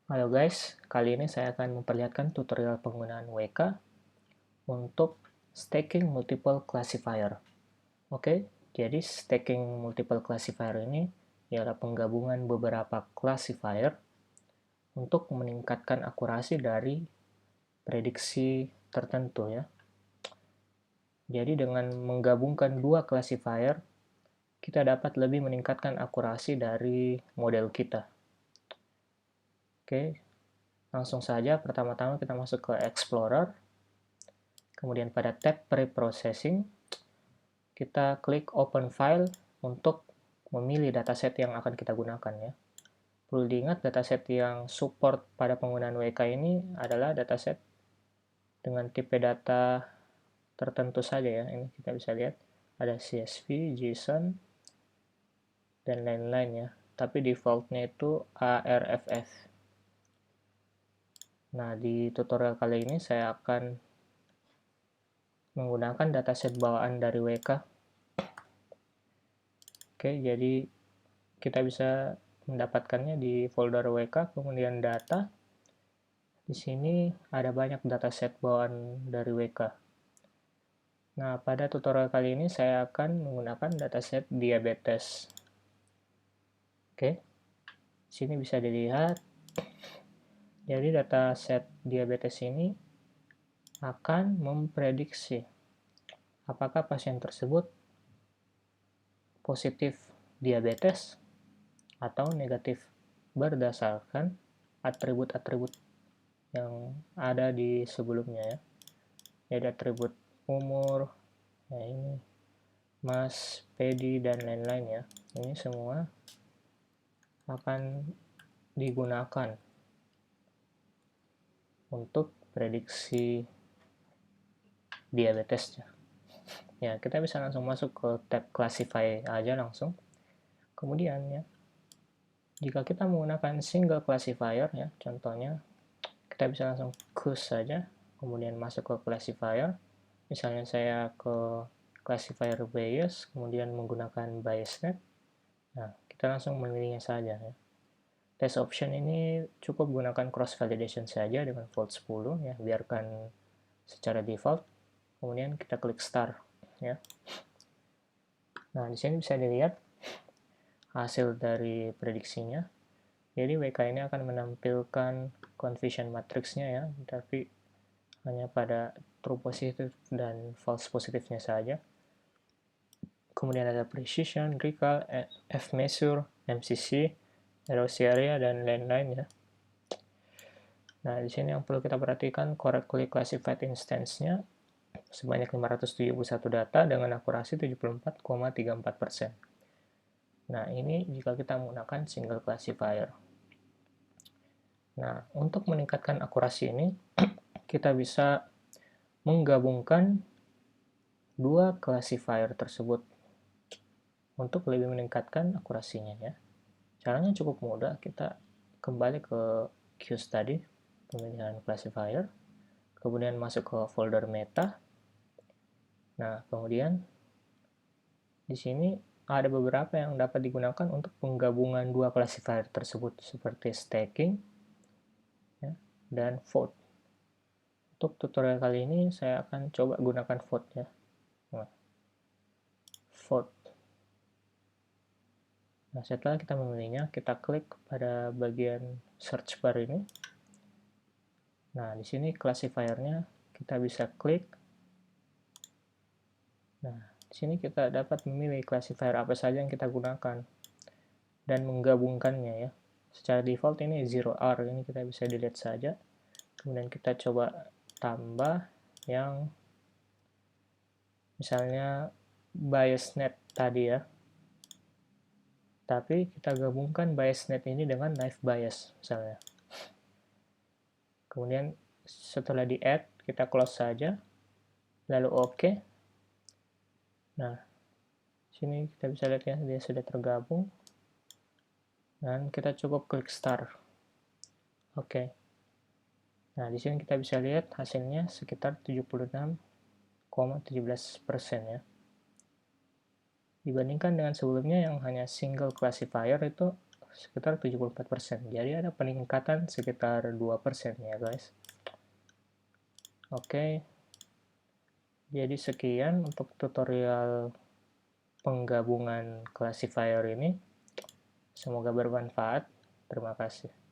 Halo guys, kali ini saya akan memperlihatkan tutorial penggunaan WK untuk stacking multiple classifier. Oke, jadi stacking multiple classifier ini ialah penggabungan beberapa classifier untuk meningkatkan akurasi dari prediksi tertentu ya. Jadi dengan menggabungkan dua classifier, kita dapat lebih meningkatkan akurasi dari model kita. Oke, langsung saja pertama-tama kita masuk ke Explorer. Kemudian pada tab Preprocessing, kita klik Open File untuk memilih dataset yang akan kita gunakan ya. Perlu diingat dataset yang support pada penggunaan WK ini adalah dataset dengan tipe data tertentu saja ya. Ini kita bisa lihat ada CSV, JSON, dan lain-lain ya. Tapi defaultnya itu ARFF. Nah, di tutorial kali ini saya akan menggunakan dataset bawaan dari WK. Oke, jadi kita bisa mendapatkannya di folder WK, kemudian data. Di sini ada banyak dataset bawaan dari WK. Nah, pada tutorial kali ini saya akan menggunakan dataset diabetes. Oke, sini bisa dilihat. Jadi dataset diabetes ini akan memprediksi apakah pasien tersebut positif diabetes atau negatif berdasarkan atribut-atribut yang ada di sebelumnya ya. Jadi atribut umur, ya ini, Mas, Pedi, dan lain-lain ya. Ini semua akan digunakan untuk prediksi diabetesnya. Ya, kita bisa langsung masuk ke tab Classify aja langsung. Kemudian ya, jika kita menggunakan single classifier ya, contohnya kita bisa langsung choose saja, kemudian masuk ke classifier. Misalnya saya ke classifier bias, kemudian menggunakan biasnet. Nah, kita langsung memilihnya saja ya. Test option ini cukup gunakan cross validation saja dengan volt 10 ya, biarkan secara default. Kemudian kita klik start ya. Nah, di sini bisa dilihat hasil dari prediksinya. Jadi WK ini akan menampilkan confusion matrixnya ya, tapi hanya pada true positif dan false positifnya saja. Kemudian ada precision, recall, F-measure, MCC, erosi area, dan lain-lain ya. Nah, di sini yang perlu kita perhatikan correctly classified instance-nya sebanyak 571 data dengan akurasi 74,34%. Nah, ini jika kita menggunakan single classifier. Nah, untuk meningkatkan akurasi ini, kita bisa menggabungkan dua classifier tersebut untuk lebih meningkatkan akurasinya ya. Caranya cukup mudah, kita kembali ke QStudy, pemilihan classifier, kemudian masuk ke folder meta. Nah, kemudian di sini ada beberapa yang dapat digunakan untuk penggabungan dua classifier tersebut, seperti stacking ya, dan vote. Untuk tutorial kali ini saya akan coba gunakan vote ya. Nah, vote. Nah, setelah kita memilihnya, kita klik pada bagian search bar ini. Nah, di sini classifiernya kita bisa klik. Nah, di sini kita dapat memilih classifier apa saja yang kita gunakan dan menggabungkannya ya. Secara default ini 0R, ini kita bisa delete saja. Kemudian kita coba tambah yang misalnya biasnet tadi ya. Tapi kita gabungkan biasnet ini dengan naive bias misalnya. Kemudian setelah di add, kita close saja. Lalu OK. Nah, sini kita bisa lihat ya, dia sudah tergabung. Dan kita cukup klik start. Oke. Nah, di sini kita bisa lihat hasilnya sekitar 76,17% ya. Dibandingkan dengan sebelumnya yang hanya single classifier itu sekitar 74%. Jadi ada peningkatan sekitar 2% ya guys. Oke. Jadi sekian untuk tutorial penggabungan classifier ini. Semoga bermanfaat. Terima kasih.